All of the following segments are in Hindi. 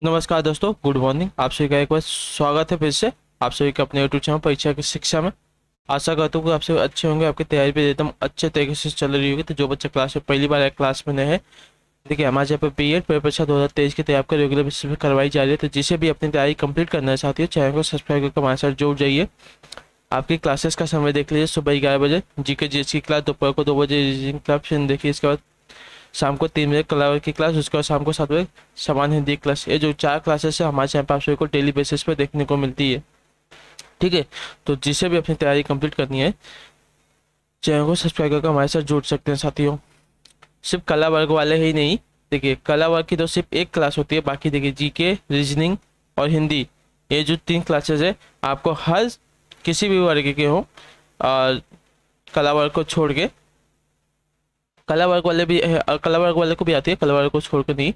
नमस्कार दोस्तों, गुड मॉर्निंग। आप सभी का एक बार स्वागत है फिर से आप सभी का अपने यूट्यूब चैनल परीक्षा की शिक्षा में। आशा करता हूँ कि आप सभी अच्छे होंगे, आपकी तैयारी भी एकदम अच्छे तरीके से चल रही होगी। तो जो बच्चे क्लास में पहली बार आए, क्लास में नए हैं, देखिए हमारे यहाँ पर बीएड परीक्षा 2023 की तैयारी आपका रेगुलर बेसिस पे करवाई जा रही है। तो जिसे भी अपनी तैयारी कंप्लीट करना चाहती है, चैनल को सब्सक्राइब करके हमारे साथ जुड़ जाइए। आपकी क्लासेस का समय देख लीजिए, सुबह 11 बजे जीके जीएस की क्लास, दोपहर को 2 बजे रीजनिंग क्लास, फिर देखिए इसके बाद शाम को 3 बजे कला की क्लास, उसके बाद शाम को 7 बजे सामान्य हिंदी क्लास। ये जो 4 क्लासेस है हमारे चैनल पर आप सभी को डेली बेसिस पे देखने को मिलती है। ठीक है, तो जिसे भी अपनी तैयारी कंप्लीट करनी है, चैनल को सब्सक्राइब करके हमारे साथ जुड़ सकते हैं साथियों। सिर्फ कला वर्ग वाले ही नहीं, देखिए कला वर्ग की तो सिर्फ एक क्लास होती है, बाकी देखिए जीके, रीजनिंग और हिंदी, ये जो 3 क्लासेस है आपको हर किसी भी वर्ग के हो, और कला वर्ग को छोड़ के, कला वर्ग वाले भी कला वर्ग वाले को भी आती है, कला वर्ग को छोड़ के नहीं।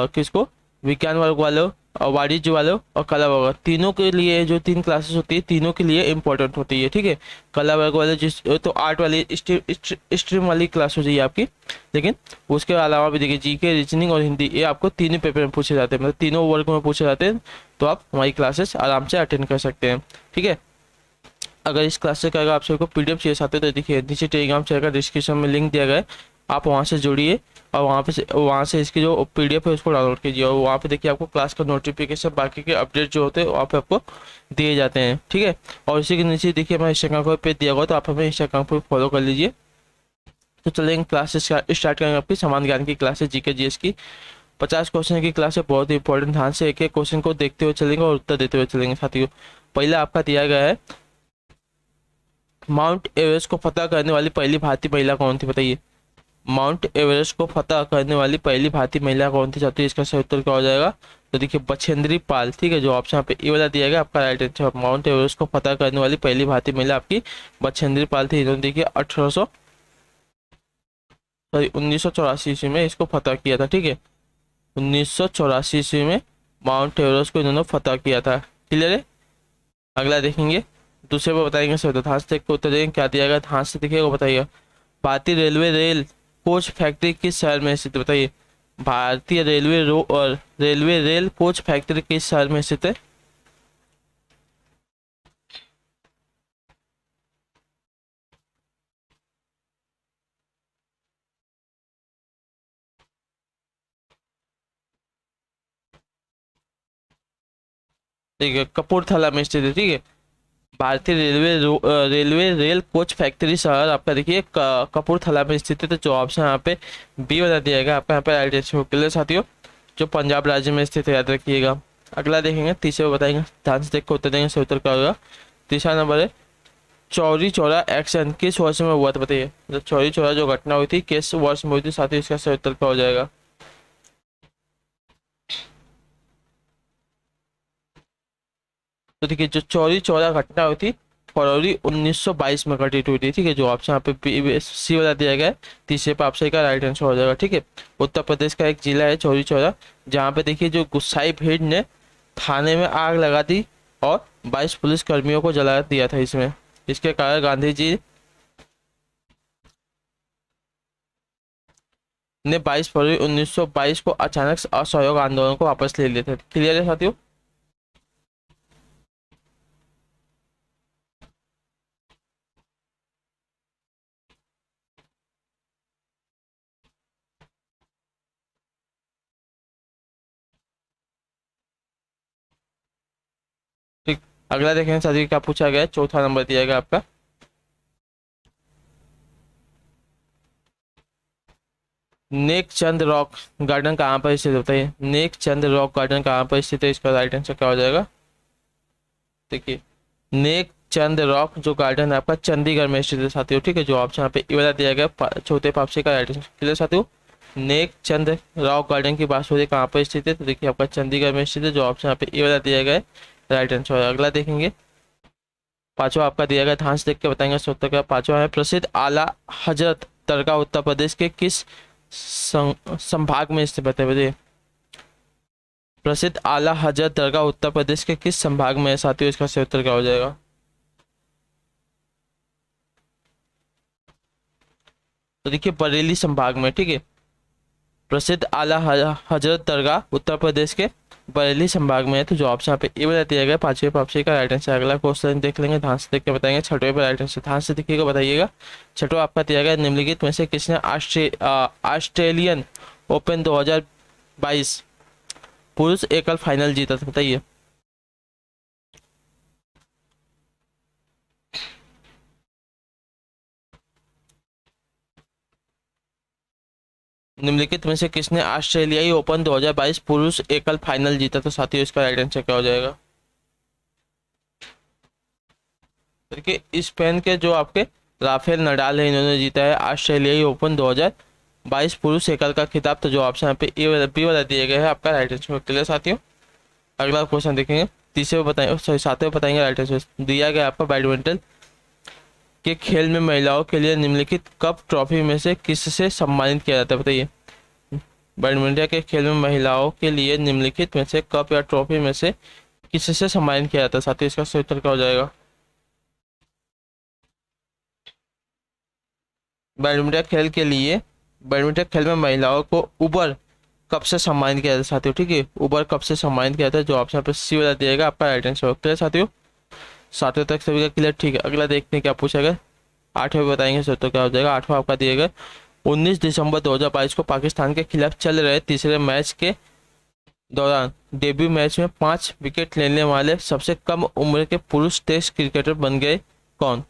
किसको? विज्ञान वर्ग वालों और वाणिज्य वालों और कला वर्ग, तीनों के लिए जो 3 क्लासेस होती है, तीनों के लिए इंपॉर्टेंट होती है। ठीक है, कला वर्ग वाले जिस तो आर्ट वाली स्ट्रीम वाली क्लास हो जाइए आपकी, लेकिन उसके अलावा भी देखिए जीके, रीजनिंग और हिंदी, ये आपको तीनों पेपर में पूछे जाते हैं, मतलब तीनों वर्ग में पूछे जाते हैं। तो आप हमारी क्लासेस आराम से अटेंड कर सकते हैं। ठीक है, अगर इस क्लास से अगर आप सभी को पीडीएफ चाहिए चाहते हैं तो देखिए नीचे टेलीग्राम चैनल का डिस्क्रिप्शन में लिंक दिया गया है, आप वहाँ से जुड़िए और वहाँ से इसकी जो पीडीएफ है उसको डाउनलोड कीजिए, और वहाँ पे देखिए आपको क्लास का नोटिफिकेशन, बाकी के अपडेट जो होते हैं वहाँ पे आपको दिए जाते हैं। ठीक है, और इसी के नीचे देखिए हमारे इंस्टाग्राम पर पेज दिया हुआ, तो आप हमें इंस्टाग्राम पर फॉलो कर लीजिए। तो चलेंगे क्लास स्टार्ट करेंगे आपकी समान ज्ञान की क्लास है, जीके जीएस की 50 क्वेश्चन की क्लास है, बहुत ही इंपॉर्टेंट। ध्यान से एक एक क्वेश्चन को देखते हुए चलेंगे और उत्तर देते हुए चलेंगे साथियों। पहला आपका दिया गया है, माउंट एवरेस्ट को फतह करने वाली पहली भारतीय महिला कौन थी, बताइए। माउंट एवरेस्ट को फतह करने वाली पहली भारतीय महिला कौन थी साथियों, इसका सही उत्तर क्या हो जाएगा? तो देखिए बछेंद्री पाल। ठीक है, जो ऑप्शन यहाँ पे ए वाला दिया गया आपका राइट आंसर। माउंट एवरेस्ट को फतह करने वाली पहली भारतीय महिला आपकी बछेंद्री पाल थी। इन्होंने देखिए 1984 ईस्वी में इसको फतह किया था। ठीक है, 1984 ईस्वी में माउंट एवरेस्ट को इन्होंने फतह किया था। क्लियर है, अगला देखेंगे, दूसरे पर बताएंगे सर, ध्यान से देख के उत्तर देंगे क्या दिया गया, ध्यान से देखिएगा, बताइएगा। भारतीय रेलवे रेल कोच फैक्ट्री किस शहर में स्थित है, बताइए। भारतीय रेलवे और रेलवे रेल कोच फैक्ट्री किस शहर में स्थित है? ठीक है, कपूरथला में स्थित है। ठीक है, भारतीय रेलवे रेल कोच फैक्ट्री शहर आपका देखिए कपूरथला में स्थित है। तो जो ऑप्शन यहाँ पे बी बता दिया गया आपका, यहाँ पे राइट आंसर क्लियर साथियों, जो पंजाब राज्य में स्थित है, याद रखिएगा। अगला देखेंगे, तीसरे को बताएंगे, ध्यान से देख के उत्तर देंगे, सही उत्तर क्या होगा। तीसरा नंबर है, चौरी चौरा एक्शन किस वर्ष में हुआ था, बताइए। जो चौरी चौरा जो घटना हुई थी किस वर्ष में हुई थी साथियों, इसका सही उत्तर क्या हो जाएगा? तो देखिए जो चौरी चौरा घटना हुई थी फरवरी 1922 में घटित हुई थी। ठीक है, जो ऑप्शन यहाँ पे सी वाला दिया गया है, तीसरे पे आपसे का राइट आंसर हो जाएगा। ठीक है, उत्तर प्रदेश का एक जिला है चौरी चौरा, जहाँ पे देखिए जो गुस्साई भीड़ ने थाने में आग लगा दी और 22 पुलिस कर्मियों को जला दिया था इसमें। इसके कारण गांधी जी ने 22 फरवरी 1922 को अचानक असहयोग आंदोलन को वापस ले लिए थे। क्लियर है साथियों? ठीक, अगला देखें साथियों क्या पूछा गया है, चौथा नंबर दिया गया आपका, नेक चंद रॉक गार्डन कहाँ पर स्थित होता है? नेक चंद रॉक गार्डन कहाँ पर स्थित है, इसका राइट आंसर क्या हो जाएगा? देखिए नेक चंद रॉक जो गार्डन है आपका चंडीगढ़ में स्थित है साथियों। ठीक है, जो ऑप्शन यहाँ पे ए वाला दिया गया चौथे पापसे का राइट आंसर क्लियर साथियों। नेक चंद रॉक गार्डन की बात हो रही है, कहाँ पर स्थित है? तो देखिए आपका चंडीगढ़ में स्थित है, जो ऑप्शन यहाँ पे ए वाला दिया गया है राइट आंसर। अगला देखेंगे, पांचवा आपका दिया गया, ध्यान से देख के बताएंगे उत्तर का। पांचवा है, प्रसिद्ध आला हजरत दरगाह उत्तर प्रदेश के किस संभाग में स्थित है, बताइए। प्रसिद्ध आला हजरत दरगाह उत्तर प्रदेश के किस संभाग में है साथियों, इसका सही उत्तर क्या हो जाएगा? तो देखिए बरेली संभाग में। ठीक है, प्रसिद्ध आला हजरत दरगाह उत्तर प्रदेश के बरेली संभाग में है। तो जो ऑप्शन यहाँ पे ए बता दिया गया। पांचवें पे ऑप्शन का राइट आंसर। अगला क्वेश्चन देख लेंगे, ध्यान से देख के बताएंगे। छठवें पे राइट आंसर ध्यान से देखिएगा, बताइएगा। छठवा आपका दिया गया, निम्नलिखित में से किसने ऑस्ट्रेलियन ओपन 2022 पुरुष एकल फाइनल जीता था, बताइए। निम्नलिखित में से किसने ऑस्ट्रेलियाई ओपन 2022 पुरुष एकल फाइनल जीता? तो साथियों इसका राइट आंसर क्या हो जाएगा? देखिए स्पेन के जो आपके राफेल नडाल है, इन्होंने जीता है ऑस्ट्रेलियाई ओपन 2022 पुरुष एकल का खिताब। तो जो ऑप्शन यहाँ पे ए बी वाला दिए गए हैं आपका राइट आंसर। क्लियर साथियों, अगला क्वेश्चन देखेंगे। तीसरे बताएंगे, सॉरी सातवें बताएंगे राइट आंसर। दिया गया आपका बैडमिंटन के खेल में महिलाओं के लिए निम्नलिखित कप ट्रॉफी में से किससे सम्मानित किया जाता है, बताइए। बैडमिंटन के खेल में महिलाओं के लिए निम्नलिखित में से कप या ट्रॉफी में से किससे सम्मानित किया जाता है? साथियों इसका सही उत्तर क्या हो जाएगा? बैडमिंटन खेल में महिलाओं को उबर कप से सम्मानित किया जाता है साथियों, ठीक है। उबर कप से सम्मानित किया जाता है। जो ऑप्शन पे सी वाला दिएगा आपका राइट आंसर। क्लियर साथियों, सातवें तक सभी का क्लियर, ठीक है। अगला देखते हैं क्या पूछा गया। आठवें बताएंगे सर, तो क्या हो जाएगा। आठवां आपका दिएगा 19 दिसंबर 2022 को पाकिस्तान के खिलाफ चल रहे तीसरे मैच के दौरान डेब्यू मैच में 5 विकेट लेने वाले सबसे कम उम्र के पुरुष टेस्ट क्रिकेटर बन गए कौन?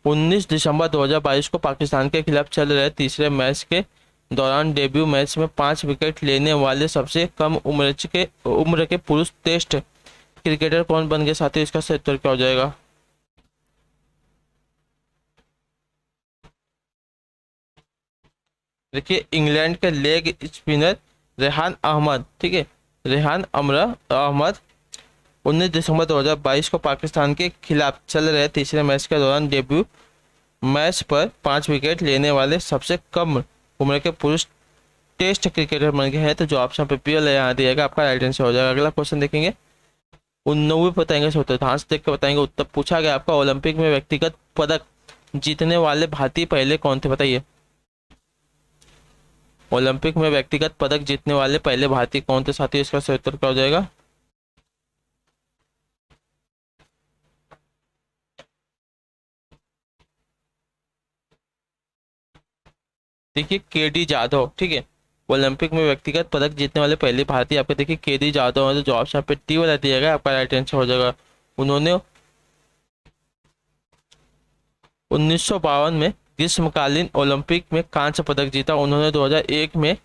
19 दिसंबर 2022 को पाकिस्तान के खिलाफ चल रहे तीसरे मैच के दौरान डेब्यू मैच में 5 विकेट लेने वाले सबसे कम उम्र के पुरुष टेस्ट क्रिकेटर कौन बन गए साथियों? इसका सही उत्तर क्या हो जाएगा? देखिए इंग्लैंड के लेग स्पिनर रेहान अहमद, ठीक है, रेहान अहमद 19 दिसंबर 2022 को पाकिस्तान के खिलाफ चल रहे तीसरे मैच के दौरान डेब्यू मैच पर 5 विकेट लेने वाले सबसे कम उम्र के पुरुष टेस्ट क्रिकेटर बन गए हैं। तो जो ऑप्शन पे पी यहाँ दिएगा आपका राइट आंसर हो जाएगा। अगला क्वेश्चन देखेंगे, 19वें बताएंगे सोते ध्यान से देख के बताएंगे। उत्तर पूछा गया आपका, ओलंपिक में व्यक्तिगत पदक जीतने वाले भारतीय पहले कौन थे, बताइए। ओलंपिक में व्यक्तिगत पदक जीतने वाले पहले भारतीय कौन थे साथियों? इसका सही उत्तर क्या हो जाएगा? देखिए केडी जाधव, ठीक है। ओलंपिक में व्यक्तिगत पदक जीतने वाले पहले भारतीय आपके देखिए केडी जाधव है। तो जो ऑप्शन पे टी वाला दिया गया आपका राइट आंसर हो जाएगा। उन्होंने 1952 में ग्रीष्मकालीन ओलंपिक में कांस्य पदक जीता। उन्होंने 2001 में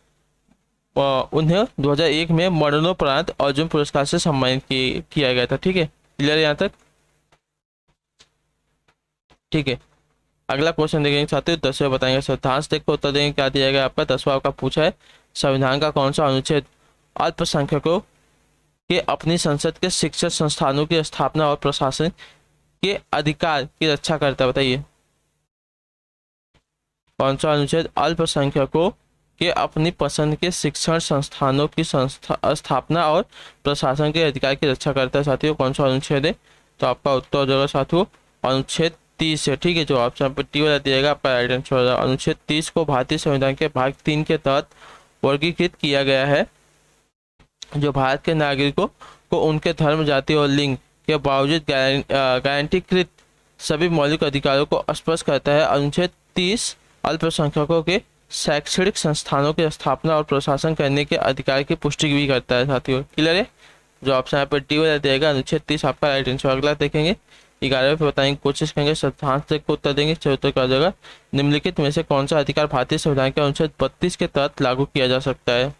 उन्हें 2001 में मरणोपरांत अर्जुन पुरस्कार से सम्मानित किया गया था, ठीक है। क्लियर यहाँ तक, ठीक है। अगला क्वेश्चन देखेंगे साथियों, 10वें बताएंगे। सिद्धांत देख को उत्तर देंगे क्या दिया गया आपका। 10वां आपका पूछा है, संविधान का कौन सा अनुच्छेद अल्पसंख्यकों के अपनी संसद के शिक्षण संस्थानों की स्थापना और प्रशासन के अधिकार की रक्षा करता है, बताइए। कौन सा अनुच्छेद अल्पसंख्यकों के अपनी पसंद के शिक्षण संस्थानों की स्थापना और प्रशासन के अधिकार की रक्षा करता है साथियों? कौन सा अनुच्छेद है? तो आपका उत्तर हो जाएगा साथियों अनुच्छेद 30 है, ठीक है। जो ऑप्शन पर टी वाला दिएगा आपका राइट आंसर हो जाएगा। अनुच्छेद 30 को भारतीय संविधान के भाग 3 के तहत वर्गीकृत किया गया है, जो भारत के नागरिकों को उनके धर्म, जाति और लिंग के बावजूद गारंटीकृत सभी मौलिक अधिकारों को स्पष्ट करता है। अनुच्छेद 30 अल्पसंख्यकों के शैक्षणिक संस्थानों की स्थापना और प्रशासन करने के अधिकार की पुष्टि भी करता है साथियों। क्लियर है, जो ऑप्शन यहाँ पर डी वाला देगा अनुच्छेद 30 आपका राइट आंसर। अगला देखेंगे 11वें पे बताएंगे, कोशिश करेंगे सिद्धांत को उत्तर देंगे। उत्तर क्या हो जाएगा, निम्नलिखित में से कौन सा अधिकार भारतीय संविधान के अनुच्छेद 32 के तहत लागू किया जा सकता है?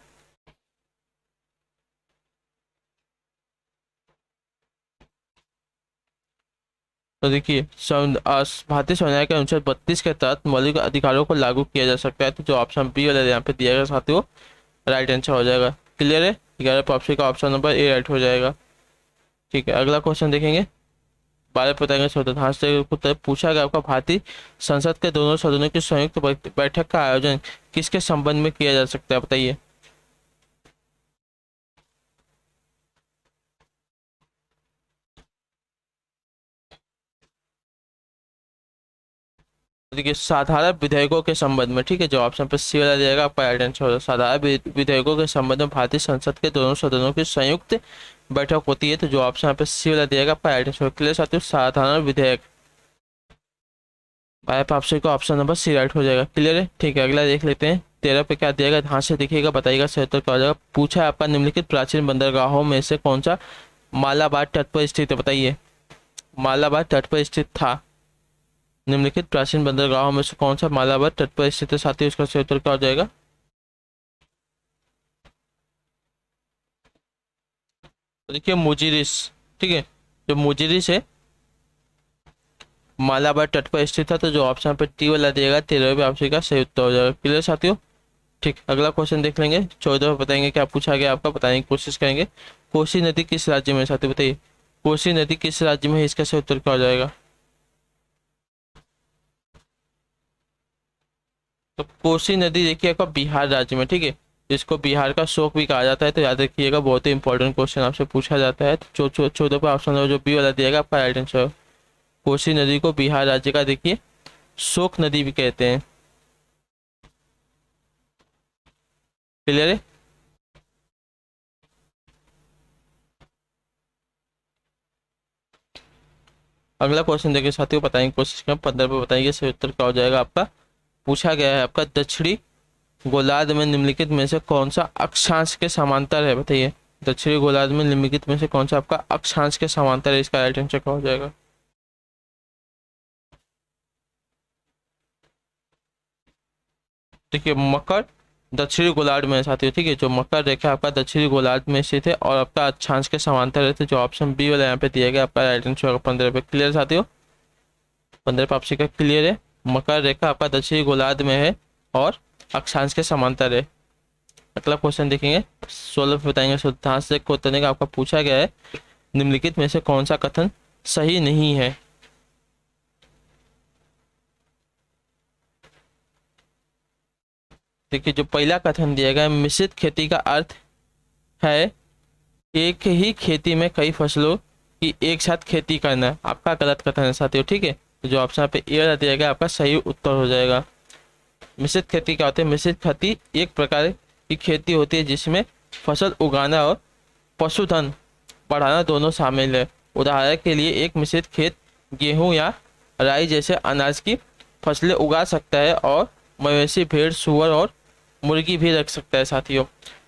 तो देखिए भारतीय संविधान के अनुच्छेद 32 के तहत मौलिक अधिकारों को लागू किया जा सकता है। तो जो ऑप्शन बी वाला यहाँ पे दिया गया साथियों राइट आंसर हो जाएगा। क्लियर है, 11 पे ऑप्शन का ऑप्शन नंबर ए राइट हो जाएगा, ठीक है। अगला क्वेश्चन देखेंगे, 12 बताएंगे स्वतंत्र से पूछा गया आपका, भारतीय संसद के दोनों सदनों की संयुक्त बैठक का आयोजन किसके संबंध में किया जा सकता है, बताइए। देखिए साधारण विधेयकों के संबंध में, ठीक है, जो ऑप्शन पे सी वाला दिएगा आपका राइट आंसर होगा। साधारण विधेयकों के संबंध में भारतीय संसद के दोनों सदनों की संयुक्त बैठक होती है, तो जो ऑप्शन पे सी वाला दिएगा आपका राइट आंसर। क्लियर साथियों, साधारण विधेयक आपसे का ऑप्शन नंबर सी राइट हो जाएगा। क्लियर है, ठीक है, अगला देख लेते हैं। 13 पे क्या दिएगा, ध्यान से देखिएगा, बताइएगा सही उत्तर क्या हो जाएगा। पूछा है आपका निम्नलिखित प्राचीन बंदरगाहों में से कौन सा मालाबार तट पर स्थित है, बताइए। मालाबार तट पर स्थित था। निम्नलिखित प्राचीन बंदरगाहों में से कौन सा मालाबार तट पर स्थित है साथी, उसका सही उत्तर क्या हो जाएगा। तो देखिए मुजिरिस, ठीक है, जो मुजिरिस है मालाबार तट पर स्थित था, तो जो ऑप्शन पे टी वाला दिएगा 13वें ऑप्शन का सही उत्तर हो जाएगा। क्लियर साथियों, ठीक, अगला क्वेश्चन देख लेंगे। 14 पे बताएंगे क्या पूछा गया आपका, बताने की कोशिश करेंगे। कोसी नदी किस राज्य में है साथी, बताइए। कोसी नदी किस राज्य में है, इसका सही उत्तर क्या हो जाएगा। तो कोसी नदी देखिए आपका बिहार राज्य में, ठीक है, इसको बिहार का शोक भी कहा जाता है, तो याद रखिएगा, बहुत ही इंपॉर्टेंट क्वेश्चन आपसे पूछा जाता है। तो 14 पे ऑप्शन जो बी वाला दिएगा आपका राइट आंसर। कोसी नदी को बिहार राज्य का देखिए शोक नदी भी कहते हैं। क्लियर है, अगला क्वेश्चन देखिए साथियों, बताएंगे कोशिश करें। 15 पे बताएंगे सही उत्तर क्या हो जाएगा आपका। पूछा गया है आपका दक्षिणी गोलार्ध में निम्नलिखित में से कौन सा अक्षांश के समांतर है, बताइए। दक्षिणी गोलार्ध में निम्नलिखित में से कौन सा आपका अक्षांश के समांतर है, इसका राइट आंसर क्या हो जाएगा। देखिए मकर दक्षिणी गोलार्ध में है साथियों, ठीक है, जो मकर रेखा आपका दक्षिणी गोलार्ध में स्थित है और आपका अक्षांश के समांतर है, तो जो ऑप्शन बी वाला यहाँ पे दिया गया आपका राइट आंसर होगा 15 पे। क्लियर साथियों, 15 पे आपसे का क्लियर है, मकर रेखा आपका दक्षिणी गोलार्ध में है और अक्षांश के समांतर है। अगला क्वेश्चन देखेंगे, 16 पे बताएंगे। सिद्धांत से को उत्तर देगा, आपका पूछा गया है निम्नलिखित में से कौन सा कथन सही नहीं है। देखिए जो पहला कथन दिया गया है, मिश्रित खेती का अर्थ है एक ही खेती में कई फसलों की एक साथ खेती करना, आपका गलत कथन है साथियों, ठीक है, तो जो ऑप्शन पे ए दिया गया आपका सही उत्तर हो जाएगा। मिश्रित खेती क्या होती है, मिश्रित खेती एक प्रकार की खेती होती है जिसमें फसल उगाना और पशुधन बढ़ाना दोनों शामिल है। उदाहरण के लिए एक मिश्रित खेत गेहूं या राई जैसे अनाज की फसलें उगा सकता है और मवेशी भेड़ सुअर और मुर्गी भी रख सकता है साथियों।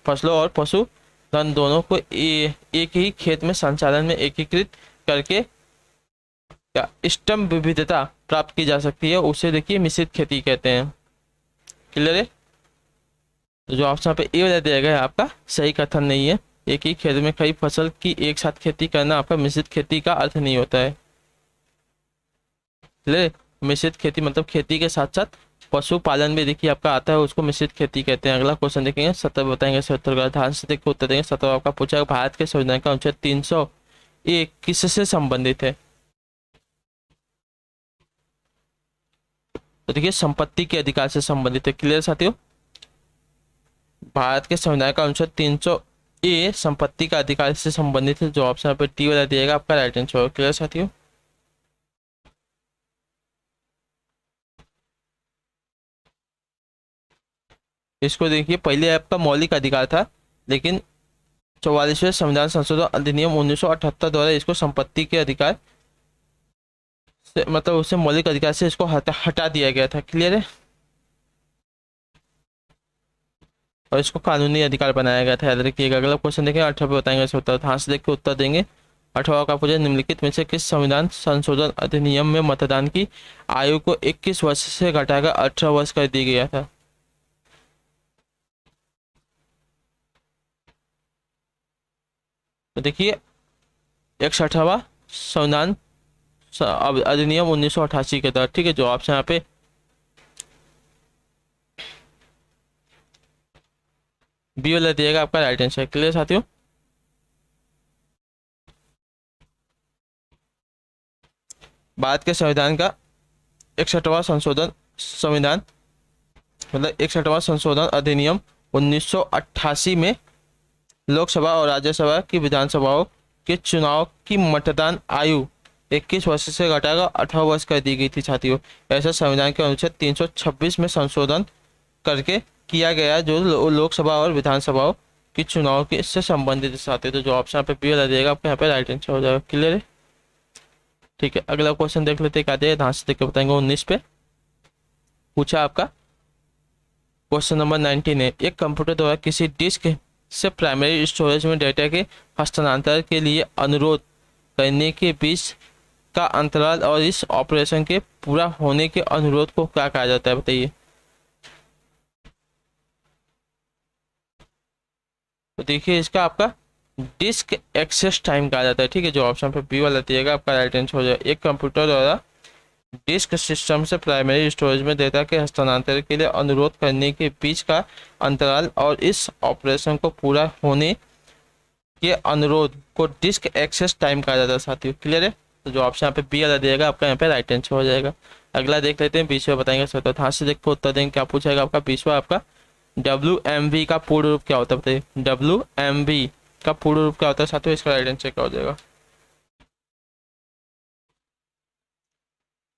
फसलों और पशुधन दोनों को एक ही खेत में संचालन में एकीकृत करके या स्टम विविधता प्राप्त की जा सकती है, उसे देखिए मिश्रित खेती कहते हैं। क्लियर है, तो जो ऑप्शन पे ए वाला दिया गया है आपका सही कथन नहीं है। एक ही खेत में कई फसल की एक साथ खेती करना आपका मिश्रित खेती का अर्थ नहीं होता है। क्लियर, मिश्रित खेती मतलब खेती के साथ साथ पशुपालन भी देखिए आपका आता है, उसको मिश्रित खेती कहते हैं। अगला क्वेश्चन देखेंगे, 17 बताएंगे 70 का ध्यान से देखकर उत्तर देंगे। 17 आपका पूछा है भारत के संविधान का अनुच्छेद 301 किससे संबंधित है। तो देखिए संपत्ति के अधिकार से संबंधित है। क्लियर साथियों, भारत के संविधान का अनुच्छेद 300 संपत्ति का अधिकार से संबंधित है, जो ऑप्शन पे टी वाला दिएगा आपका राइट आंसर होगा। क्लियर साथियों, इसको देखिए पहले आपका मौलिक अधिकार था, लेकिन 44वें संविधान संशोधन अधिनियम 1978 द्वारा इसको संपत्ति के अधिकार से मतलब उससे मौलिक अधिकार से इसको हटा दिया गया था। क्लियर है, और इसको कानूनी अधिकार बनाया गया था, याद रखिएगा। अगला क्वेश्चन देखें, 18 बताएंगे इसका उत्तर, ध्यान से देख के उत्तर देंगे। 18 का पूछा निम्नलिखित में से किस संविधान संशोधन अधिनियम में मतदान की आयु को 21 वर्ष से घटाकर 18 वर्ष कर दिया गया था। तो देखिए 61वां संविधान अधिनियम 1988 के तहत, ठीक है, जो ऑप्शन यहाँ पे बी वाला दिएगा आपका राइट आंसर। क्लियर साथियों, भारत के संविधान का 61वां संशोधन संविधान मतलब 61वां संशोधन अधिनियम 1988 में लोकसभा और राज्यसभा की विधानसभाओं के चुनाव की मतदान आयु 21 वर्ष से घटाकर 18 वर्ष कर दी गई थी साथियों। ऐसा संविधान के अनुच्छेद 326 में संशोधन करके किया गया, जो लोकसभा और विधानसभाओं की चुनाव के इससे संबंधित है साथियों। तो जो ऑप्शन पे बी वाला दिएगा आपको यहाँ पे राइट आंसर हो जाएगा। क्लियर है? ठीक है, अगला क्वेश्चन देख लेते हैं क्या दिया, ध्यान से देख के बताएंगे। 19 पे पूछा आपका क्वेश्चन नंबर 19 है, एक कंप्यूटर द्वारा किसी डिस्क से प्राइमरी स्टोरेज में डेटा के हस्तांतरण के लिए अनुरोध करने के बीच का अंतराल और इस ऑपरेशन के पूरा होने के अनुरोध को क्या कहा जाता है, बताइए। तो देखिए इसका आपका डिस्क एक्सेस टाइम कहा जाता है। ठीक है, जो ऑप्शन पे बी वाला दिएगा आपका राइट आंसर हो जाएगा। एक कंप्यूटर द्वारा डिस्क सिस्टम से प्राइमरी स्टोरेज में डेटा के हस्तांतरण के लिए अनुरोध करने के बीच का अंतराल और इस ऑपरेशन को पूरा होने के अनुरोध को डिस्क एक्सेस टाइम कहा जाता है साथियों। क्लियर है? तो जो ऑप्शन यहाँ पे बी वाला दिएगा आपका यहाँ पे राइट आंसर हो जाएगा। अगला देख लेते हैं, 20वां बताएंगे सर। तो हाथ से देख उत्तर देंगे, क्या पूछेगा आपका 20वां आपका WMV का पूर्ण रूप क्या होता है, बताइए। WMV का पूर्ण रूप क्या होता है साथियों, इसका राइट आंसर क्या हो जाएगा।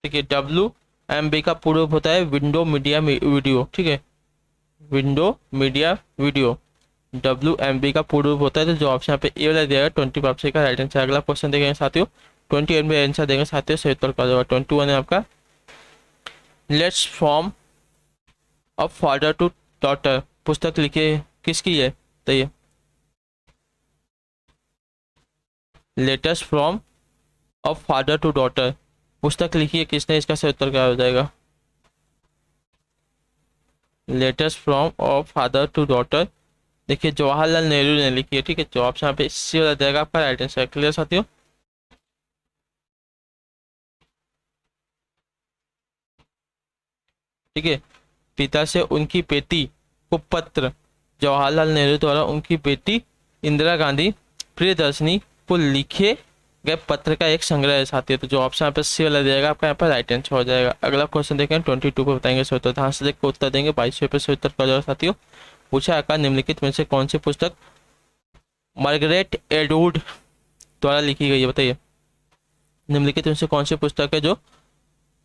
ठीक है, WMV का पूर्ण रूप होता है विंडो मीडिया वीडियो। ठीक है, विंडो मीडिया वीडियो WMV का पूर्ण रूप होता है। तो जो ऑप्शन यहाँ पे ए वाला दिया 20 ऑप्शन का राइट आंसर। अगला क्वेश्चन देखेंगे साथियों, 21 में आंसर देंगे साथियों, सही उत्तर का होगा 21 है आपका। Letters from a father to daughter पुस्तक लिखी किसकी है, बताइए। Letters from a father to daughter पुस्तक लिखी है किसने, इसका सही उत्तर क्या हो जाएगा। Letters from a father to daughter देखिए जवाहरलाल नेहरू ने लिखी है। ठीक है, जो ऑप्शन यहाँ पे सी वाला जाएगा आपका राइट आंसर। क्लियर साथियों? ठीक है, पिता से उनकी बेटी को पत्र, जवाहरलाल नेहरू द्वारा उनकी बेटी इंदिरा गांधी प्रियदर्शनी को लिखे गए पत्र का एक संग्रह है साथियों। तो जो ऑप्शन यहाँ पे सी वाला दिएगा आपका यहाँ पर राइट आंसर हो जाएगा। अगला क्वेश्चन देखें 22 पे बताएंगे सो, तो ध्यान से देख के उत्तर देंगे। 22 पे से उत्तर कर जाएगा साथियों। पूछा आकार निम्नलिखित में से कौन सी पुस्तक मार्गरेट एटवुड द्वारा लिखी गई है, बताइए। निम्नलिखित में से कौन सी पुस्तक है जो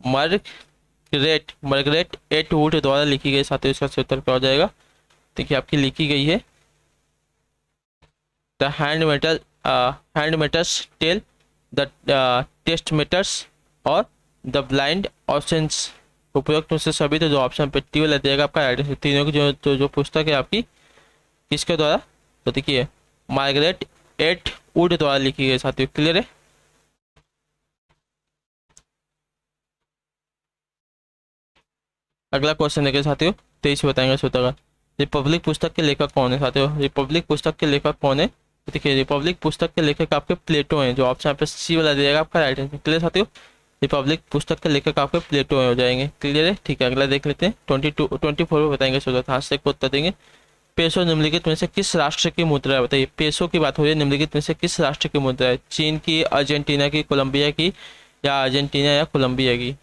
मार्गरेट एटवुड द्वारा लिखी गई साथियों, इसका सही उत्तर क्या हो जाएगा। देखिए आपकी लिखी गई है the handmaid's tale, the testaments और द ब्लाइंड ऑप्शंस। उपयुक्त में से सभी, तो जो ऑप्शन पे टी वाला दिएगा आपका राइट आंसर। तीनों की जो पुस्तक है आपकी किसके द्वारा, तो देखिए मार्गरेट एटवुड द्वारा लिखी गई साथियों। क्लियर है? अगला क्वेश्चन देखिए साथियों 23 बताएंगे श्रोता का। रिपब्लिक पुस्तक के लेखक कौन है साथियों, रिपब्लिक पुस्तक के लेखक कौन है। तो देखिए रिपब्लिक पुस्तक के लेखक आपके प्लेटो हैं, जो ऑप्शन पे सी वाला दिएगा आपका राइट आंसर। क्लियर साथियों? रिपब्लिक पुस्तक के लेखक आपके प्लेटो हो जाएंगे। क्लियर है? ठीक है, अगला देख लेते हैं 24 में बताएंगे श्रोता, हाथ से उत्तर देंगे। पेसो निम्नलिखित में से किस राष्ट्र की मुद्रा है, बताइए। पेसो की बात हो रही है, निम्नलिखित में से किस राष्ट्र की मुद्रा है, चीन की, अर्जेंटीना की, कोलंबिया की, या अर्जेंटीना या कोलंबिया की।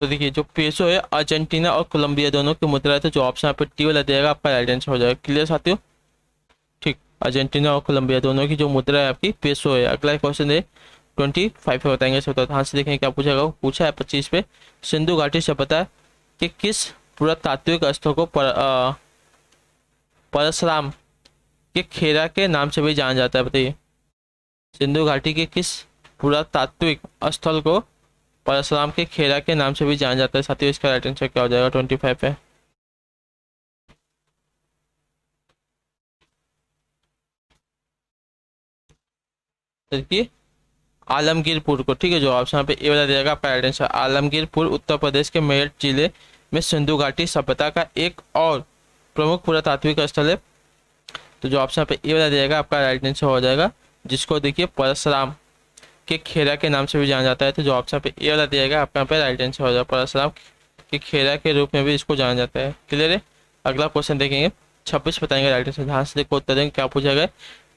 तो देखिए जो पेसो है अर्जेंटीना और कोलंबिया दोनों की मुद्रा है। तो जो ऑप्शन यहाँ पे टी वाला दिएगा आपका राइट आंसर हो जाएगा। क्लियर साथियों? ठीक, अर्जेंटीना और कोलंबिया दोनों की जो मुद्रा है आपकी पेसो है। अगला क्वेश्चन है 25 पे बताएंगे सो, ध्यान से देखेंगे क्या पूछेगा। पूछा है 25 पे, सिंधु घाटी सभ्यता कि किस पुरातात्विक स्थल को परशुराम के खेरा के नाम से भी जाना जाता है, बताइए। सिंधु घाटी के किस पुरातात्विक स्थल को परशुराम के खेरा के नाम से भी जाना जाता है साथियों, इसका राइट आंसर क्या हो जाएगा 25 पे। देखिए आलमगीरपुर को। ठीक है, जो ऑप्शन यहाँ पे ए वाला दिया आपका राइट आंसर। आलमगीरपुर उत्तर प्रदेश के मेरठ जिले में सिंधु घाटी सभ्यता का एक और प्रमुख पुरातात्विक स्थल है। तो जो ऑप्शन पे ए वाला दिएगा आपका राइट आंसर हो जाएगा, जिसको देखिए परशुराम के खेरा के नाम से भी जाना जाता है। तो जो ऑप्शन पे ए वाला दिएगा आपका यहाँ पे राइट आंसर हो जाएगा, परशुराम के खेरा के रूप में भी इसको जाना जाता है। क्लियर है? अगला क्वेश्चन देखेंगे 26 बताएंगे राइट आंसर। ध्यान से देखो उत्तर देंगे क्या पूछा गया।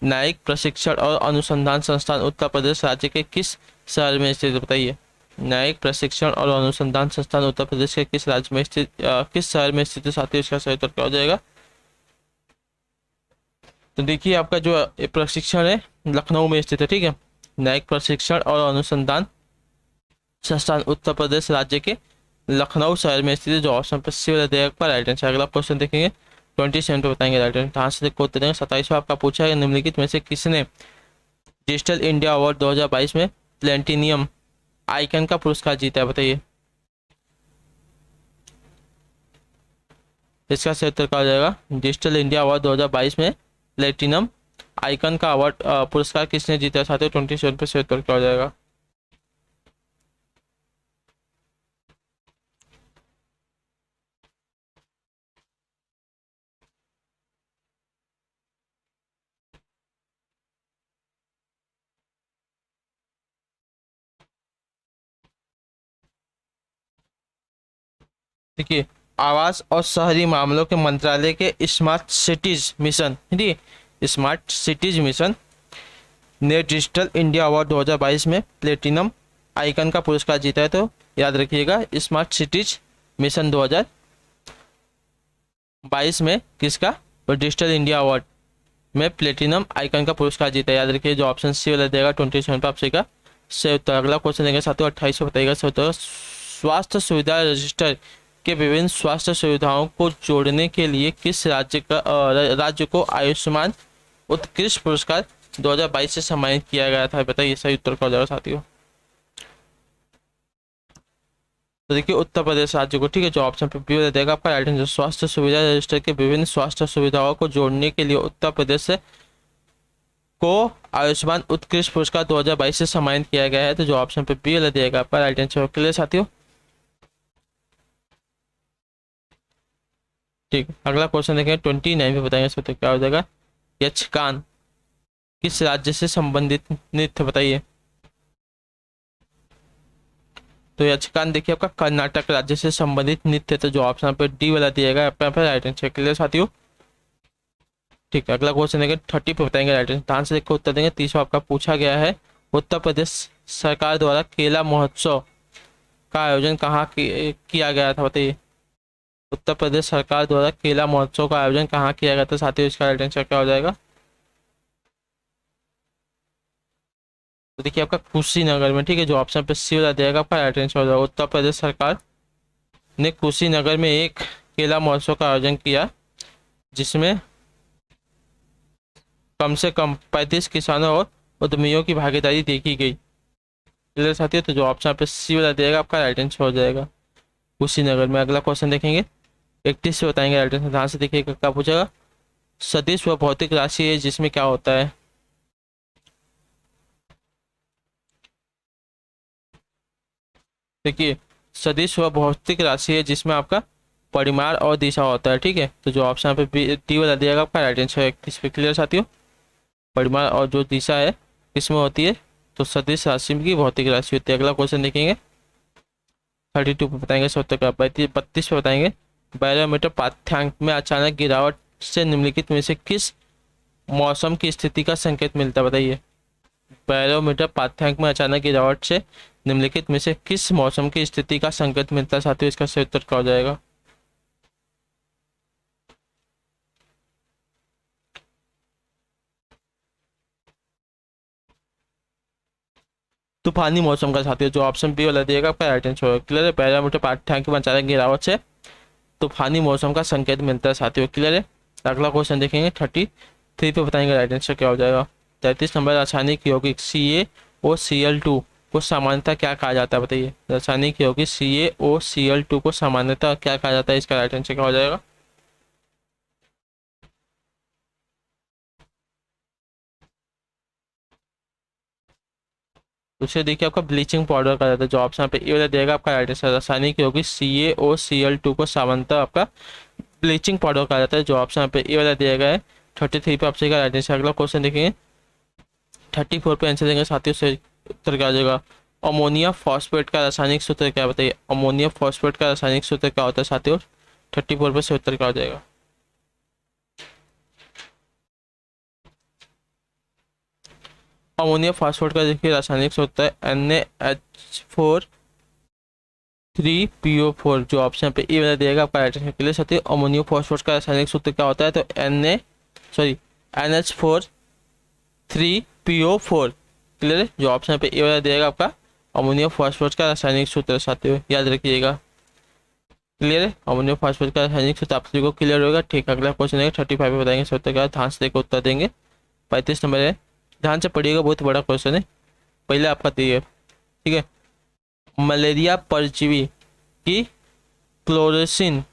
न्यायिक प्रशिक्षण और अनुसंधान संस्थान उत्तर प्रदेश राज्य के किस शहर में स्थित है, बताइए। न्यायिक प्रशिक्षण और अनुसंधान संस्थान उत्तर प्रदेश के किस राज्य में स्थित किस शहर में स्थित है साथियों, इसका सही उत्तर क्या हो जाएगा। तो देखिए आपका जो ये प्रशिक्षण है लखनऊ में स्थित है, ठीक है। न्यायिक प्रशिक्षण और अनुसंधान संस्थान उत्तर प्रदेश राज्य के लखनऊ शहर में स्थित है, जो ऑप्शन पर सी वाला देगा आपका राइट आंसर। अगला क्वेश्चन देखेंगे 27 पे बताएंगे राइट आंसर। यहाँ से देखो उत्तर देंगे 27वां आपका पूछा है निम्नलिखित में से किसने डिजिटल इंडिया अवार्ड 2022 में प्लेटिनियम आइकन का पुरस्कार जीता है, बताइए। इसका सही उत्तर क्या हो जाएगा, डिजिटल इंडिया अवार्ड 2022 में प्लेटिनम आइकन का अवार्ड पुरस्कार किसने जीता है साथियों। 27 पे सही उत्तर क्या हो जाएगा। देखिए आवास और शहरी मामलों के मंत्रालय के स्मार्ट सिटीज मिशन, ठीक है, स्मार्ट सिटीज मिशन ने डिजिटल इंडिया अवार्ड 2022 में प्लेटिनम आइकन का पुरस्कार जीता है। तो याद रखिएगा स्मार्ट सिटीज मिशन 2022 में किसका, और डिजिटल इंडिया अवार्ड में प्लेटिनम आइकन का पुरस्कार जीता है। याद रखिए जो ऑप्शन सी वाला देगा 27 पे आपसे का सही उत्तर। अगला क्वेश्चन देंगे साथियों 28 पे बताइएगा सही उत्तर। स्वास्थ्य सुविधा रजिस्टर के विभिन्न स्वास्थ्य सुविधाओं को जोड़ने के लिए किस राज्य को आयुष्मान उत्कृष्ट पुरस्कार 2022 से सम्मानित किया गया था, बताइए। सही उत्तर क्या हो जाएगा साथियों। तो देखिए उत्तर प्रदेश राज्य को, ठीक है, जो ऑप्शन पे बी देगा आपका राइट आंसर। स्वास्थ्य सुविधा रजिस्टर के विभिन्न स्वास्थ्य सुविधाओं को जोड़ने के लिए उत्तर प्रदेश से को आयुष्मान उत्कृष्ट पुरस्कार 2022 से सम्मानित किया गया है। तो जो ऑप्शन पे बी देगा आपका राइट आंसर। क्लियर साथियों, ठीक। अगला क्वेश्चन देखेंगे 29 पे बताएंगे इसमें तो क्या हो जाएगा। यक्षगान किस राज्य से संबंधित नृत्य, बताइए। तो यक्षगान देखिए आपका कर्नाटक राज्य से संबंधित नृत्य, तो जो ऑप्शन पे डी वाला दिएगा आपका राइट आंसर। क्लियर साथियों, ठीक है। अगला क्वेश्चन देंगे 30 पे बताएंगे राइट आंसर। ध्यान से देखो उत्तर देंगे। 30वां आपका पूछा गया है उत्तर प्रदेश सरकार द्वारा केला महोत्सव का आयोजन कहाँ किया गया था, बताइए। उत्तर प्रदेश सरकार द्वारा केला महोत्सव का आयोजन कहाँ किया गया था साथियों। इसका राइट आंसर क्या हो जाएगा। तो देखिए आपका कुशीनगर में, ठीक है, जो ऑप्शन पे सी वाला देगा आपका राइट आंसर हो जाएगा। उत्तर प्रदेश सरकार ने कुशीनगर में एक केला महोत्सव का आयोजन किया जिसमें कम से कम 35 किसानों और उद्यमियों की भागीदारी देखी गई। क्लियर साथियों, तो जो ऑप्शन पे सी वाला देगा आपका राइट आंसर हो जाएगा कुशीनगर में। अगला क्वेश्चन देखेंगे 31 से बताएंगे राइट आंसर। ध्यान से देखिएगा क्या पूछेगा। सदिश व भौतिक राशि है जिसमें क्या होता है। देखिए सदिश व भौतिक राशि है जिसमें आपका परिमाण और दिशा होता है, ठीक है। तो जो ऑप्शन पे डी वाला दिएगा आपका राइट आंसर है 31 पे। क्लियर साथियों, परिमाण और जो दिशा है किसमें होती है, तो सदिश राशि की भौतिक राशि होती है। अगला क्वेश्चन देखेंगे 32 पे बताएंगे सत्तर का। 32 पे बताएंगे बैरोमीटर पाठ्यांक में अचानक गिरावट से निम्नलिखित में से किस मौसम की स्थिति का संकेत मिलता है, बताइए। बैरोमीटर पाठ्यांक में अचानक गिरावट से निम्नलिखित में से किस मौसम की स्थिति का संकेत मिलता है साथियों। इसका सही उत्तर क्या हो जाएगा। तूफानी मौसम का साथियों, जो ऑप्शन बी वाला दिएगा आपका राइट आंसर होगा। क्लियर है, बैरोमीटर पाठ्यांक में अचानक गिरावट से तूफानी मौसम का संकेत मिलता है साथियों। क्लियर है। अगला क्वेश्चन देखेंगे 33 पे बताएंगे राइट आंसर क्या हो जाएगा। 33 नंबर रासायनिक यौगिक CaOCl2 को सामान्यतः क्या कहा जाता है, बताइए। रासायनिक यौगिक CaOCl2 को सामान्यतः क्या कहा जाता है। इसका राइट आंसर क्या हो जाएगा। दूसरे देखिए आपका ब्लीचिंग पाउडर कहा जाता है, जो ऑप्शन पे ए वाला देगा आपका राइट आंसर। रासायनिक यौगिक CaOCl2 को सामान्यतः आपका ब्लीचिंग पाउडर कहा जाता है, जो ऑप्शन पे ए वाला दिया गया है। 33 पे आपसे का राइट आंसर। अगला क्वेश्चन देखेंगे 34 पे आंसर देंगे साथियों। से उत्तर क्या हो जाएगा। अमोनिया फॉस्फेट का रासायनिक सूत्र क्या, बताइए। अमोनिया फॉस्फेट का रासायनिक सूत्र क्या होता है साथियों। 34 पे से उत्तर क्या हो जाएगा। अमोनिया फॉस्फेट का देखिए रासायनिक सूत्र है NaH4 3PO4, जो ऑप्शन पे ए वाला देगा आपका राइट आंसर। क्लियर साथियों, अमोनिया फॉस्फेट का रासायनिक सूत्र क्या होता है, तो NH4 3PO4। क्लियर है। जो ऑप्शन पे ए वाला देगा आपका अमोनियम फॉस्फोरस का रासायनिक सूत्र साथियों, याद रखिएगा। क्लियर है। अमोनियम फॉस्फोरस का रासायनिक सूत्र आप सभी को क्लियर होगा। ठीक, अगला क्वेश्चन है 35 में बताएंगे सत्तर का, ध्यान से देखकर उत्तर देंगे। 35 नंबर है, ध्यान से पढ़िएगा, बहुत बड़ा क्वेश्चन है। पहले आपका दिए, ठीक है। मलेरिया परजीवी की क्लोरोसिन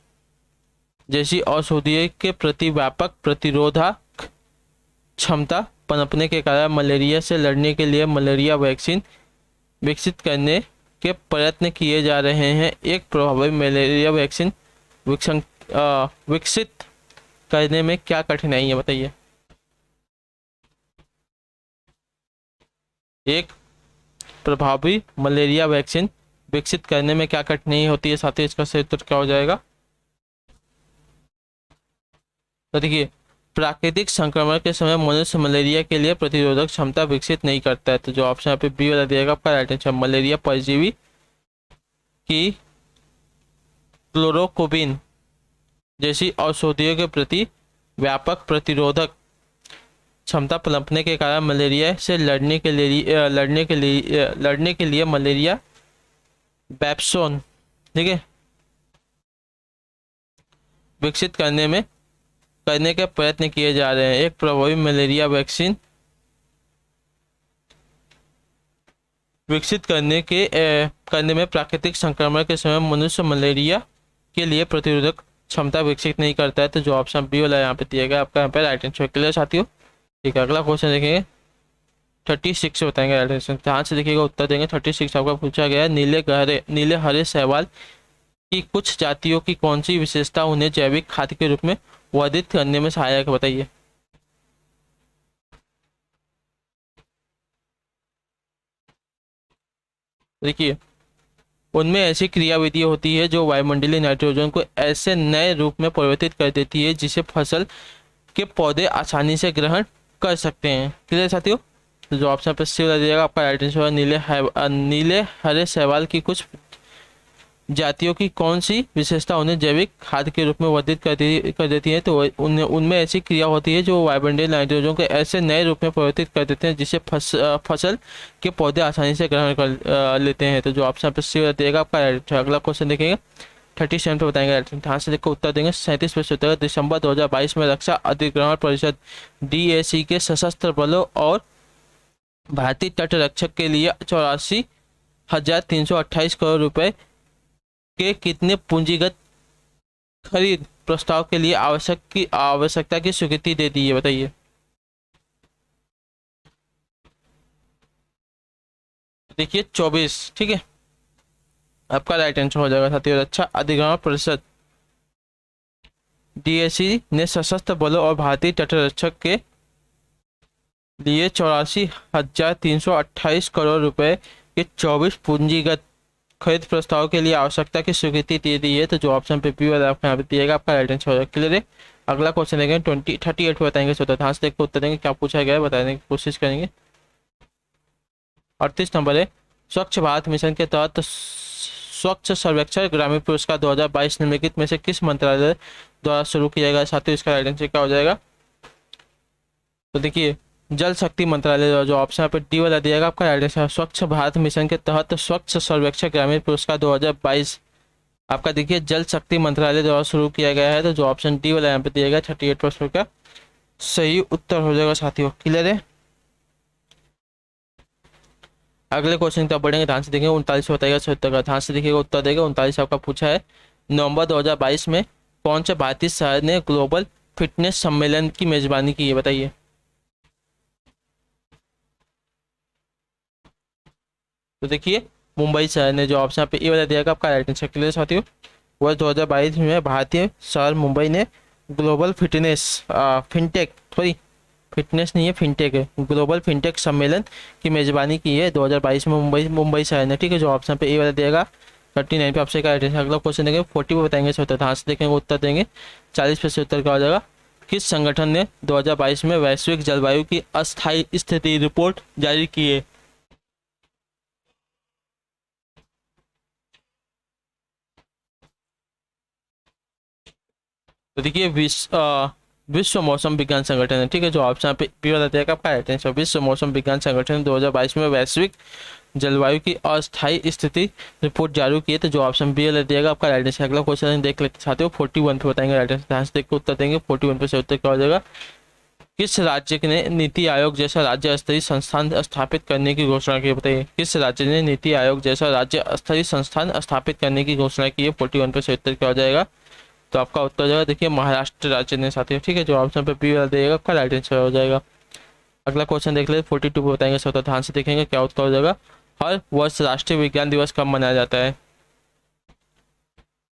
जैसी औषधियों के प्रति व्यापक प्रतिरोधक क्षमता पनपने के कारण मलेरिया से लड़ने के लिए मलेरिया वैक्सीन विकसित करने के प्रयत्न किए जा रहे हैं। एक प्रभावी मलेरिया वैक्सीन विकसित करने में क्या कठिनाई है बताइए। एक प्रभावी मलेरिया वैक्सीन विकसित करने में क्या कठिनाई होती है साथियों, इसका सही उत्तर क्या हो जाएगा। तो देखिए, प्राकृतिक संक्रमण के समय मनुष्य मलेरिया के लिए प्रतिरोधक क्षमता विकसित नहीं करता है। तो जो ऑप्शन यहाँ पे बी वाला दिएगा आपका राइट आंसर। मलेरिया परजीवी की क्लोरोक्विन जैसी औषधियों के प्रति व्यापक प्रतिरोधक क्षमता पनपने के कारण मलेरिया से लड़ने के लिए मलेरिया वैक्सीन, ठीक है, विकसित करने के प्रयत्न किए जा रहे हैं। एक प्रभावी मलेरिया वैक्सीन विकसित करने में प्राकृतिक संक्रमण के समय मनुष्य मलेरिया के लिए प्रतिरोधक क्षमता विकसित नहीं करता है। तो जो ऑप्शन बी वाला यहाँ पे दिया गया आपका यहाँ पे राइट आंसर। क्लियर साथियों। ठीक है, अगला क्वेश्चन देखेंगे 36 बताएंगे राइट आंसर। ध्यान से देखिएगा, उत्तर देंगे। 36 आपका पूछा गया है, नीले हरे शैवाल की कुछ जातियों की कौन सी विशेषता उन्हें जैविक खाद के रूप में वर्धित करने में सहायक है बताइए। देखिए, उनमें ऐसी क्रियाविधि होती है जो वायुमंडलीय नाइट्रोजन को ऐसे नए रूप में परिवर्तित कर देती है जिसे फसल के पौधे आसानी से ग्रहण कर सकते हैं। क्लियर साथियों। तो जो ऑप्शन पर सी दिएगा आपका राइट आंसर। नीले हरे शैवाल की कुछ जातियों की कौन सी विशेषता उन्हें जैविक खाद के रूप में वर्धित कर देती है। तो उनमें ऐसी क्रिया होती है जो वायुमंडलीय नाइट्रोजन को ऐसे नए रूप में परिवर्तित कर देते हैं जिसे फसल के पौधे आसानी से ग्रहण कर लेते हैं। तो जो ऑप्शन पर सी देगा आपका। अगला क्वेश्चन देखेंगे 37 पे बताएंगे। ध्यान से देखो, उत्तर देंगे। 37 पे दिसंबर 2022 में रक्षा अधिग्रहण परिषद DAC के सशस्त्र बलों और भारतीय तट रक्षक के लिए 84,328 करोड़ रुपए के कितने पूंजीगत खरीद प्रस्ताव के लिए आवश्यकता की स्वीकृति दे दी है बताइए। देखिए 24, ठीक है, आपका राइट आंसर हो जाएगा साथियों। रक्षा अधिग्रहण परिषद DAC ने सशस्त्र बलों और भारतीय तटरक्षक के लिए 84,328 करोड़ रुपए के 24 पूंजीगत खरीद प्रस्ताव के लिए आवश्यकता की स्वीकृति दे दी है। तो जो ऑप्शन पे बी वाला आपको यहाँ पे दिएगा आपका राइट आंसर हो जाएगा। क्लियर है। अगला क्वेश्चन देंगे 38 पे बताएंगे। तो ध्यान से देखकर उत्तर देंगे, क्या पूछा गया है बताने की कोशिश करेंगे। 38 नंबर है, स्वच्छ भारत मिशन के तहत स्वच्छ सर्वेक्षण ग्रामीण पुरस्कार 2022 निम्नलिखित में से किस मंत्रालय द्वारा शुरू किया जाएगा साथियों, इसका राइट आंसर क्या हो जाएगा। तो देखिए, जल शक्ति मंत्रालय द्वारा। जो ऑप्शन पे डी वाला दिएगा आपका राइट आंसर। स्वच्छ भारत मिशन के तहत स्वच्छ सर्वेक्षण ग्रामीण पुरस्कार 2022 आपका देखिए जल शक्ति मंत्रालय द्वारा शुरू किया गया है। तो जो ऑप्शन डी वाला यहाँ पे दिया गया 38 प्रश्न का सही उत्तर हो जाएगा साथियों। क्लियर है। अगले क्वेश्चन की तरफ बढ़ेंगे। ध्यान से देखेंगे। 39 बताएगा सत्तर का। ध्यान से देखिएगा, उत्तर देगा। 39 आपका पूछा है, नवंबर 2022 में कौन से भारतीय शहर ने ग्लोबल फिटनेस सम्मेलन की मेजबानी की है बताइए। तो देखिए, मुंबई शहर ने। जो ऑप्शन पे ए वाला दिया आपका राइट आंसर। क्लियर साथियों। वर्ष 2022 में भारतीय शहर मुंबई ने ग्लोबल फिटनेस नहीं है, फिनटेक है, ग्लोबल फिनटेक सम्मेलन की मेजबानी की है 2022 में मुंबई शहर ने। ठीक है। जो ऑप्शन पे ए वाला देगा 39 पे आपसे का। अगला क्वेश्चन देंगे 40 पे बताएंगे उत्तर। ध्यान से देखेंगे, उत्तर देंगे। 40 पे से उत्तर क्या हो जाएगा। किस संगठन ने 2022 में वैश्विक जलवायु की अस्थायी स्थिति रिपोर्ट जारी की है। तो देखिए, विश्व मौसम विज्ञान संगठन है, ठीक है। जो ऑप्शन यहाँ पे बी वाला दिया आपका राइट आंसर। विश्व मौसम विज्ञान संगठन 2022 में वैश्विक जलवायु की अस्थायी स्थिति रिपोर्ट जारी की है, तो जो ऑप्शन बी वाला दिएगा आपका राइट आंसर। अगला क्वेश्चन देख लेते साथियों, 41 पे बताएंगे राइट आंसर। ध्यान से देख के उत्तर देंगे। 41 पे से उत्तर क्या हो जाएगा, किस राज्य ने नीति आयोग जैसा राज्य स्तरीय संस्थान स्थापित करने की घोषणा की है? बताइए, किस राज्य ने नीति आयोग जैसा राज्य स्तरीय संस्थान स्थापित करने की घोषणा की है? 41 पे से उत्तर क्या हो जाएगा, तो आपका उत्तर हो जाएगा देखिए महाराष्ट्र राज्य ने साथियों, ठीक है। जो ऑप्शन पे बी वाला देगा आपका राइट आंसर हो जाएगा। अगला क्वेश्चन देख लेते 42 पे बताएंगे सब, तो ध्यान से देखेंगे क्या उत्तर हो जाएगा। हर वर्ष राष्ट्रीय विज्ञान दिवस कब मनाया जाता है?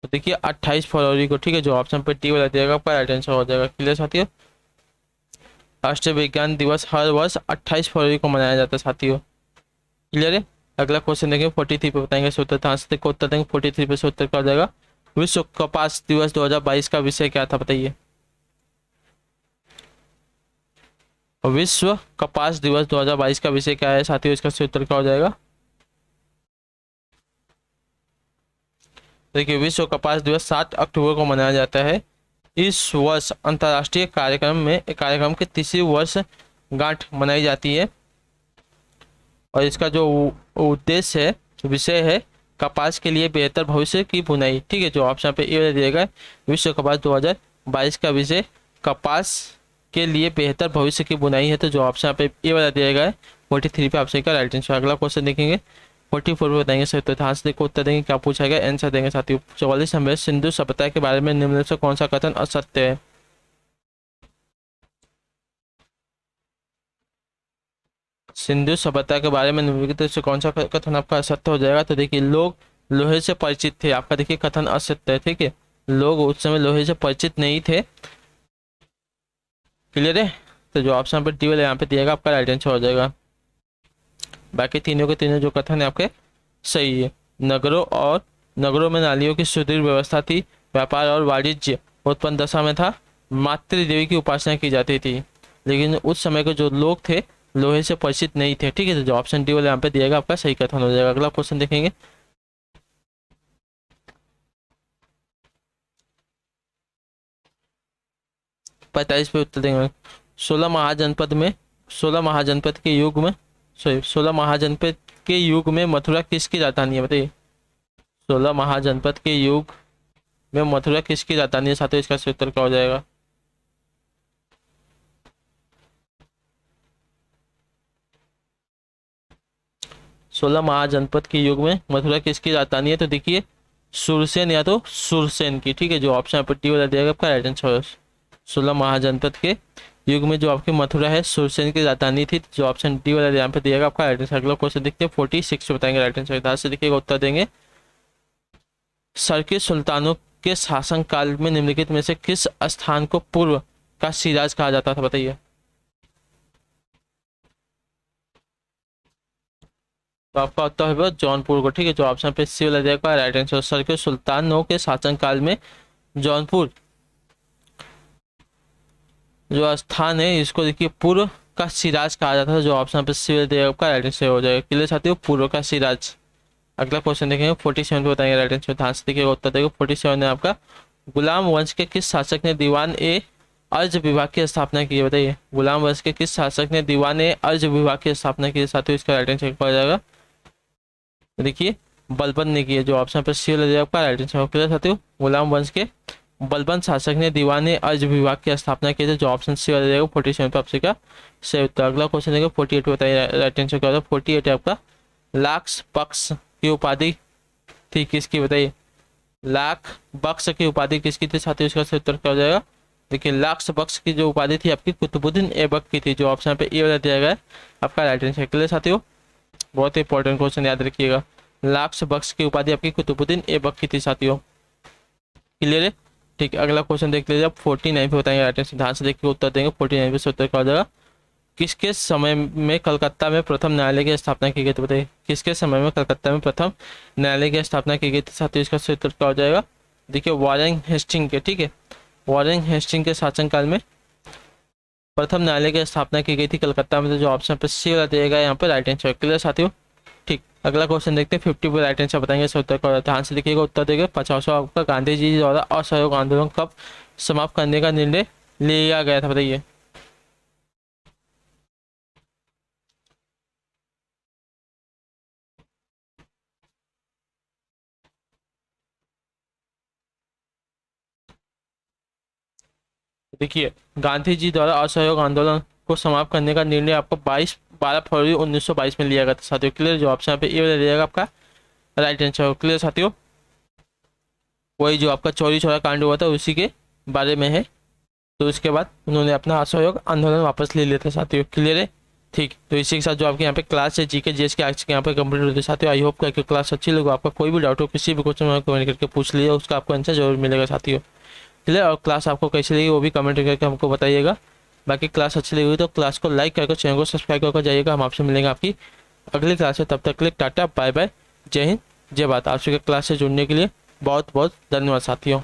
तो देखिए 28 फरवरी को, ठीक है। जो ऑप्शन पे टी वाला देगा आपका राइट आंसर हो जाएगा। क्लियर साथियों, राष्ट्रीय विज्ञान दिवस हर वर्ष 28 फरवरी को मनाया जाता है साथियों। क्लियर है। अगला क्वेश्चन देखेंगे 43 पे बताएंगे उत्तर। ध्यान से देखो उत्तर देंगे। 43 पे से उत्तर क्या हो जाएगा, विश्व कपास दिवस 2022 का विषय क्या था? बताइए, विश्व कपास दिवस 2022 का विषय क्या है साथियों? इसका सही उत्तर क्या हो जाएगा, देखिए विश्व कपास दिवस 7 अक्टूबर को मनाया जाता है। इस वर्ष अंतर्राष्ट्रीय कार्यक्रम के तीसरी वर्ष गांठ मनाई जाती है और इसका जो उद्देश्य है, विषय है कपास के लिए बेहतर भविष्य की बुनाई, ठीक है। जो ऑप्शन पे ए दिया गया विश्व कपास 2022 का विषय कपास के लिए बेहतर भविष्य की बुनाई है, तो जो ऑप्शन पे ए वाला दिया गया है 43 पे ऑप्शन का राइट आंसर। अगला क्वेश्चन देखेंगे 44 पे बताएंगे सर, तो ध्यान से देखो उत्तर देंगे क्या पूछा गया, आंसर देंगे साथियों। 44 नंबर, सिंधु सभ्यता के बारे में निम्न से कौन सा कथन असत्य है? सिंधु सभ्यता के बारे में निम्नलिखित से कौन सा कथन आपका असत्य हो जाएगा? तो देखिए लोग लोहे से परिचित थे, आपका देखिए कथन असत्य है, ठीक है। लोग उस समय लोहे से परिचित नहीं थे। क्लियर है। तो जो ऑप्शन पर डी वाला यहाँ पे दिएगा आपका राइट आंसर हो जाएगा। बाकी तीनों के तीनों जो कथन है आपके सही है। नगरों में नालियों की सुदृढ़ व्यवस्था थी, व्यापार और वाणिज्य उत्पन्न दशा में था, मातृ देवी की उपासना की जाती थी, लेकिन उस समय के जो लोग थे लोहे से परिचित नहीं थे, ठीक है। तो जो ऑप्शन डी वाला यहाँ पे दिएगा आपका सही कथन हो जाएगा। अगला क्वेश्चन देखेंगे 45 पे उत्तर देंगे। 16 महाजनपद के युग में मथुरा किसकी राजधानी है? बताइए, 16 महाजनपद के युग में मथुरा किसकी राजधानी है साथियों? इसका सही उत्तर क्या हो जाएगा, 16 महाजनपद के युग में मथुरा किसकी राजधानी है? तो देखिए सुरसेन या तो सुरसेन की, ठीक है। जो ऑप्शन पर टी वाला दिएगा आपका राइट आंसर। 16 महाजनपद के युग में जो आपकी मथुरा है सुरसेन की राजधानी थी, जो ऑप्शन डी वाला यहाँ पे दिएगा आपका राइट आंसर। अगला क्वेश्चन देखते हैं 46 बताएंगे राइट आंसर। ध्यान से देखिएगा उत्तर देंगे। सर्किट सुल्तानों के शासन काल में निम्नलिखित में से किस स्थान को पूर्व का सिराज कहा जाता था? बताइए, तो आपका उत्तर होगा जौनपुर को, ठीक है। जो ऑप्शन पे सी वाला दिया राइट आंसर। सर्किट सुल्तानों के शासन काल में जौनपुर जो स्थान है इसको देखिए पूर्व का सिराज कहा जाता है, जो ऑप्शन पे सी वाला दिया आपका राइट आंसर हो जाएगा। क्लियर साथियों, पूर्व का सिराज। अगला क्वेश्चन देखेंगे 47 पे बताएंगे राइट आंसर। ध्यान से देखिएगा उत्तर देगा। 47 में आपका गुलाम वंश के किस शासक ने दीवान ए अर्ज विभाग की स्थापना की है? बताइए, गुलाम वंश के किस शासक ने दीवान ए अर्ज विभाग की स्थापना की है साथियों? इसका राइट आंसर हो जाएगा देखिए बलबन ने की है। जो ऑप्शन पर सी वाला आपका राइट आंसर। क्लियर साथियों, गुलाम वंश के बलबन शासक ने दीवान ए अर्ज विभाग की स्थापना की थी, जो ऑप्शन सी वाला जाएगा 47 पे आपसे का सही उत्तर। अगला क्वेश्चन देगा 48 बताइए राइट आंसर क्या होता है? 48 आपका लाक्स बक्स की उपाधि थी किसकी? बताइए, लाख बक्स की उपाधि किसकी थी साथियों? इसका सही उत्तर क्या हो जाएगा? देखिए लाक्स बक्स की जो उपाधि थी आपकी कुतुबुद्दीन ऐबक की थी, जो ऑप्शन पे ए वाला दिया गया है आपका राइट आंसर। क्लियर साथियों, बहुत ही इंपॉर्टेंट क्वेश्चन याद रखिएगा। लाक्स बक्स की उपाधि आपकी कुतुबुद्दीन ऐबक की थी साथियों। क्लियर है, ठीक है। अगला क्वेश्चन देख लीजिए आप 49 पे बताएंगे राइट आंसर। ध्यान से देखिए उत्तर देंगे। 49 पे से उत्तर क्या हो जाएगा? किसके समय में कलकत्ता में प्रथम न्यायालय की स्थापना की गई थी? बताइए, किसके समय में कलकत्ता में प्रथम न्यायालय की स्थापना की गई थी साथियों? इसका सही उत्तर क्या हो जाएगा? देखिए वॉरेन हेस्टिंग के, ठीक है। वॉरेन हेस्टिंग के शासनकाल में प्रथम न्यायालय की स्थापना की गई थी कलकत्ता में, तो जो ऑप्शन पर सी वाला दिया गया यहाँ पर राइट आंसर। क्लियर साथियों, ठीक। अगला क्वेश्चन देखते हैं 50 पे राइट आंसर बताएंगे सही उत्तर का। ध्यान से देखिएगा उत्तर देगा। 50वां आपका गांधी जी द्वारा असहयोग आंदोलन कब समाप्त करने का निर्णय लिया गया था, बताइए। देखिए, गांधी जी द्वारा असहयोग आंदोलन को समाप्त करने का निर्णय आपको 12 फरवरी 1922 में लिया गया था साथियों। क्लियर, जो ऑप्शन पे ए वाला रहेगा आपका राइट आंसर। क्लियर साथियों, वही जो आपका चौरी चौरा कांड हुआ था उसी के बारे में है। तो उसके बाद उन्होंने अपना असहयोग आंदोलन वापस ले लिया था साथियों। क्लियर है, ठीक। तो इसी के साथ जो आपके यहाँ पे क्लास है जीके जीएस के आज के यहाँ पे कंप्लीट होती है साथियों। आई होप कि क्लास अच्छी लगी। आपका कोई भी डाउट हो, किसी भी क्वेश्चन में कमेंट करके पूछ लीजिए, उसका आपको आंसर जरूर मिलेगा साथियों। क्लियर, और क्लास आपको कैसी लगी वो भी कमेंट करके हमको बताइएगा। बाकी क्लास अच्छी लगी हुई तो क्लास को लाइक करके चैनल को सब्सक्राइब करके जाइएगा। हम आपसे मिलेंगे आपकी अगली क्लास में, तब तक के लिए टाटा बाय बाय, जय हिंद जय भारत। आपसे क्लास से जुड़ने के लिए बहुत बहुत धन्यवाद साथियों।